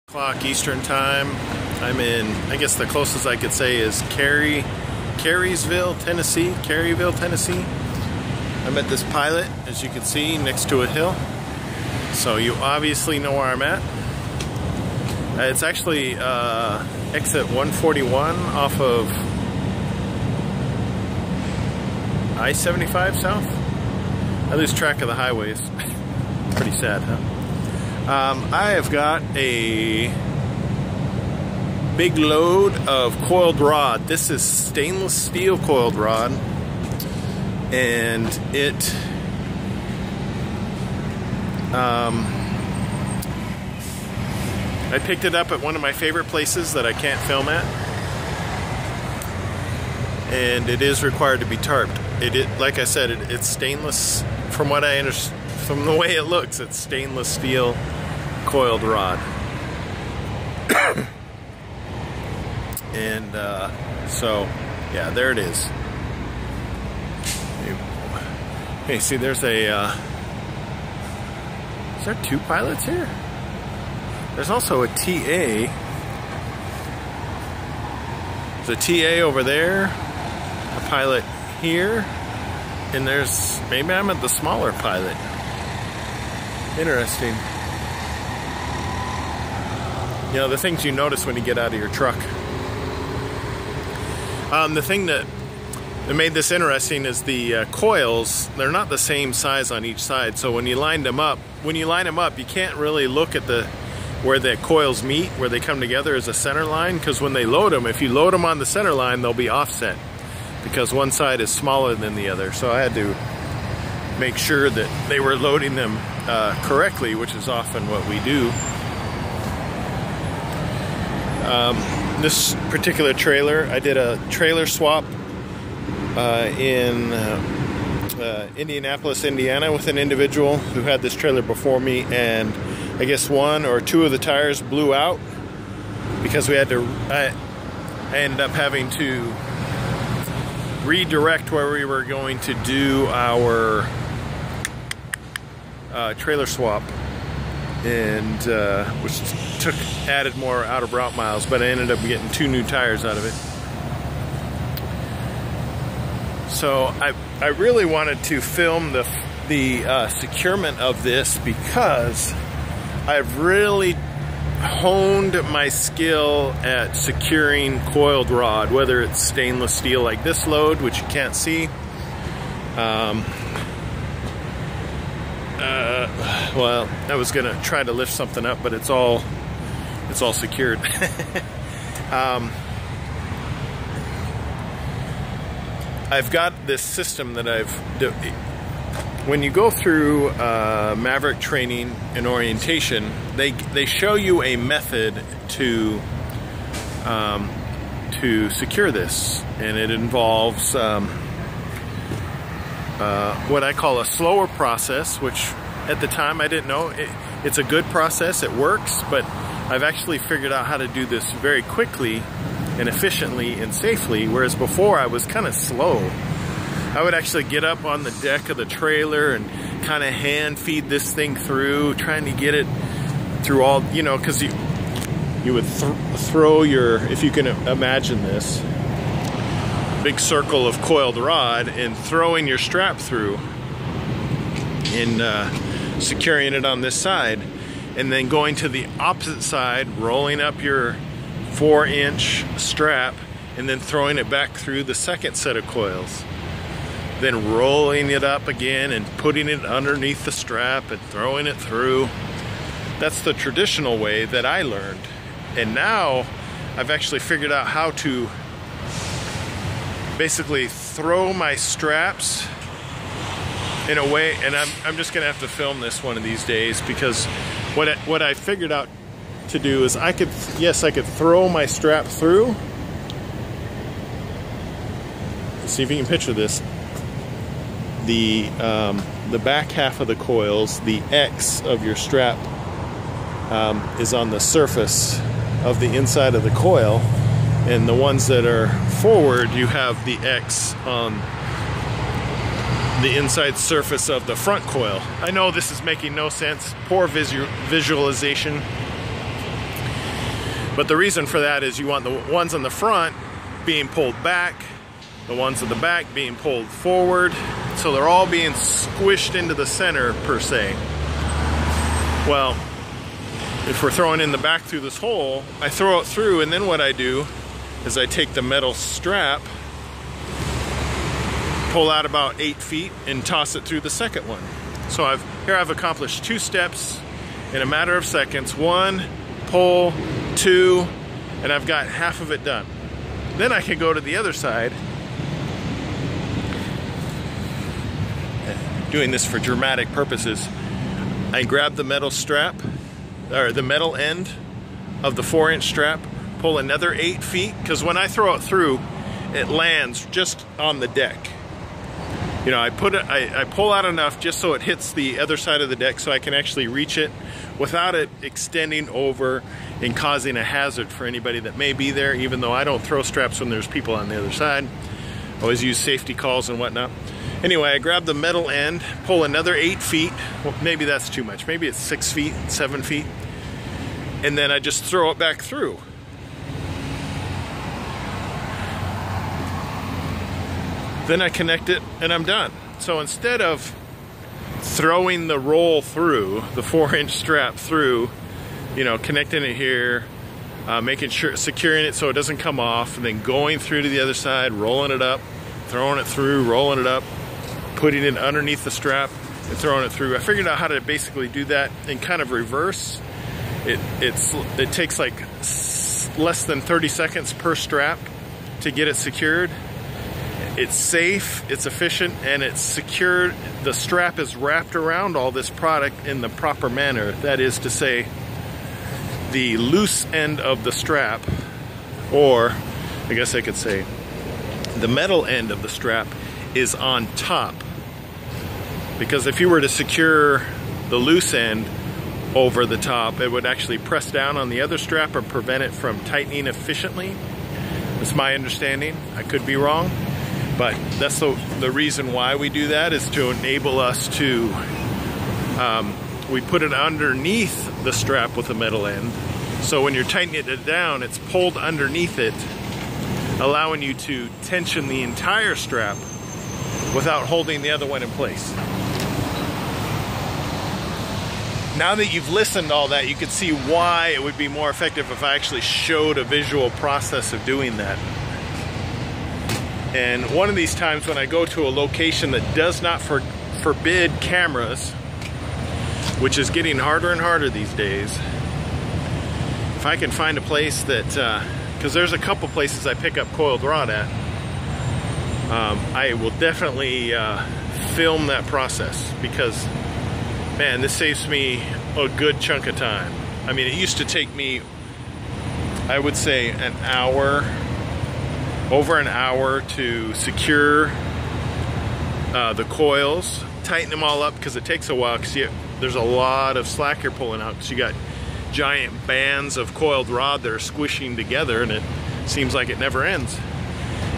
o'clock Eastern time. I'm in, I guess the closest I could say is Caryville, Tennessee. I'm at this pilot, as you can see, next to a hill. So you obviously know where I'm at. It's actually exit 141 off of I-75 south. I lose track of the highways. Pretty sad, huh? I have got a big load of coiled rod. This is stainless steel coiled rod, and it I picked it up at one of my favorite places that I can't film at, and it is required to be tarped. Like I said, it's stainless. From what I understand, from the way it looks, it's stainless steel coiled rod. And so yeah, there it is. Hey, see, there's a is there two pilots here? There's also a TA. There's a TA over there, a pilot here, and there's, maybe I'm at the smaller pilot. Interesting. You know, the things you notice when you get out of your truck. The thing that made this interesting is the coils. They're not the same size on each side, so when you line them up, you can't really look at where the coils meet, where they come together as a center line, because when they load them, if you load them on the center line, they'll be offset because one side is smaller than the other. So I had to make sure that they were loading them correctly, which is often what we do. This particular trailer, I did a trailer swap in Indianapolis, Indiana, with an individual who had this trailer before me, and I guess one or two of the tires blew out because I ended up having to redirect where we were going to do our trailer swap, and which added more out of route miles, but I ended up getting 2 new tires out of it. So I really wanted to film the securement of this because I've really honed my skill at securing coiled rod, whether it's stainless steel like this load, which you can't see. Well, I was gonna try to lift something up, but it's all secured. I've got this system that when you go through Maverick training and orientation, they show you a method to secure this, and it involves what I call a slower process, which at the time I didn't know. It's a good process, it works, but I've actually figured out how to do this very quickly and efficiently and safely, whereas before I was kind of slow. I would actually get up on the deck of the trailer and kind of hand feed this thing through, trying to get it through all, you know, because you would throw your, if you can imagine this, big circle of coiled rod and throwing your strap through and securing it on this side, and then going to the opposite side, rolling up your 4-inch strap and then throwing it back through the second set of coils, then rolling it up again and putting it underneath the strap and throwing it through. That's the traditional way that I learned, and now I've actually figured out how to basically throw my straps in a way, and I'm just gonna have to film this one of these days, because what I figured out to do is I could throw my strap through. Let's see if you can picture this. The back half of the coils, the X of your strap, is on the surface of the inside of the coil, and the ones that are forward, you have the X on the inside surface of the front coil. I know this is making no sense, poor visualization, But the reason for that is you want the ones on the front being pulled back, the ones at the back being pulled forward, so they're all being squished into the center per se. Well, if we're throwing in the back through this hole, I throw it through, and then what I do is I take the metal strap, pull out about 8 feet, and toss it through the second one. So I've accomplished 2 steps in a matter of seconds. 1, pull, 2, and I've got half of it done. Then I can go to the other side, doing this for dramatic purposes. I grab the metal strap, or the metal end of the 4-inch strap, pull another 8 feet, because when I throw it through, it lands just on the deck. You know, I pull out enough just so it hits the other side of the deck so I can actually reach it without it extending over and causing a hazard for anybody that may be there, even though I don't throw straps when there's people on the other side. I always use safety calls and whatnot. Anyway, I grab the metal end, pull another 8 feet. Well, maybe that's too much. Maybe it's 6 feet, 7 feet. And then I just throw it back through. Then I connect it and I'm done. So instead of throwing the roll through, the 4-inch strap through, you know, connecting it here, making sure, securing it so it doesn't come off, and then going through to the other side, rolling it up, throwing it through, rolling it up, putting it underneath the strap and throwing it through. I figured out how to basically do that in kind of reverse. It takes like less than 30 seconds per strap to get it secured. It's safe, it's efficient, and it's secured. The strap is wrapped around all this product in the proper manner. That is to say, the loose end of the strap, or I guess I could say the metal end of the strap, is on top. Because if you were to secure the loose end over the top, it would actually press down on the other strap or prevent it from tightening efficiently. That's my understanding. I could be wrong. But that's the reason why we do that, is to enable us to, we put it underneath the strap with the metal end. So when you're tightening it down, it's pulled underneath it, allowing you to tension the entire strap without holding the other one in place. Now that you've listened to all that, you can see why it would be more effective if I actually showed a visual process of doing that. And one of these times when I go to a location that does not forbid cameras, which is getting harder and harder these days, if I can find a place that, because there's a couple places I pick up coiled rod at, I will definitely film that process, because, man, this saves me a good chunk of time. I mean, it used to take me, I would say, an hour, over an hour to secure the coils, tighten them all up, because it takes a while, because there's a lot of slack you're pulling out, because you got giant bands of coiled rod that are squishing together, and it seems like it never ends.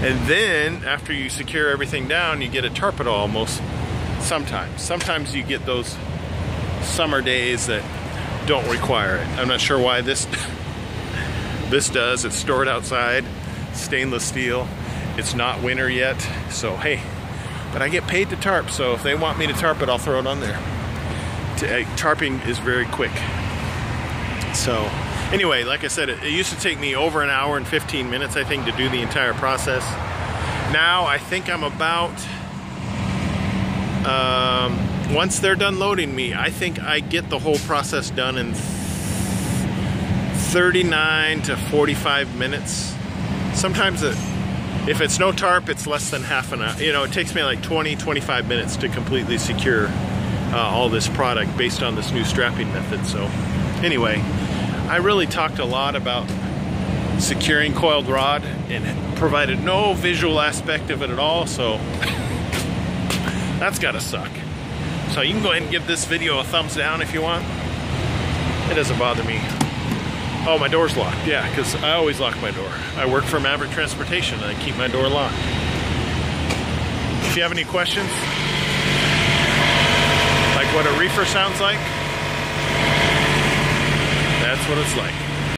And then after you secure everything down, you get a tarpet almost. Sometimes you get those summer days that don't require it. I'm not sure why this does. It's stored outside, stainless steel. It's not winter yet, so hey, but I get paid to tarp, so if they want me to tarp it, I'll throw it on there. Tarping is very quick. So anyway, like I said, it used to take me over an hour and 15 minutes, I think, to do the entire process. Now I think I'm about, once they're done loading me, I think I get the whole process done in 39 to 45 minutes. Sometimes if it's no tarp, it's less than half an hour. You know, it takes me like 20-25 minutes to completely secure all this product based on this new strapping method. So anyway, I really talked a lot about securing coiled rod and provided no visual aspect of it at all, so that's gotta suck. So you can go ahead and give this video a thumbs down if you want. It doesn't bother me. Oh, my door's locked. Yeah, because I always lock my door. I work for Maverick Transportation and I keep my door locked. If you have any questions, like what a reefer sounds like, that's what it's like.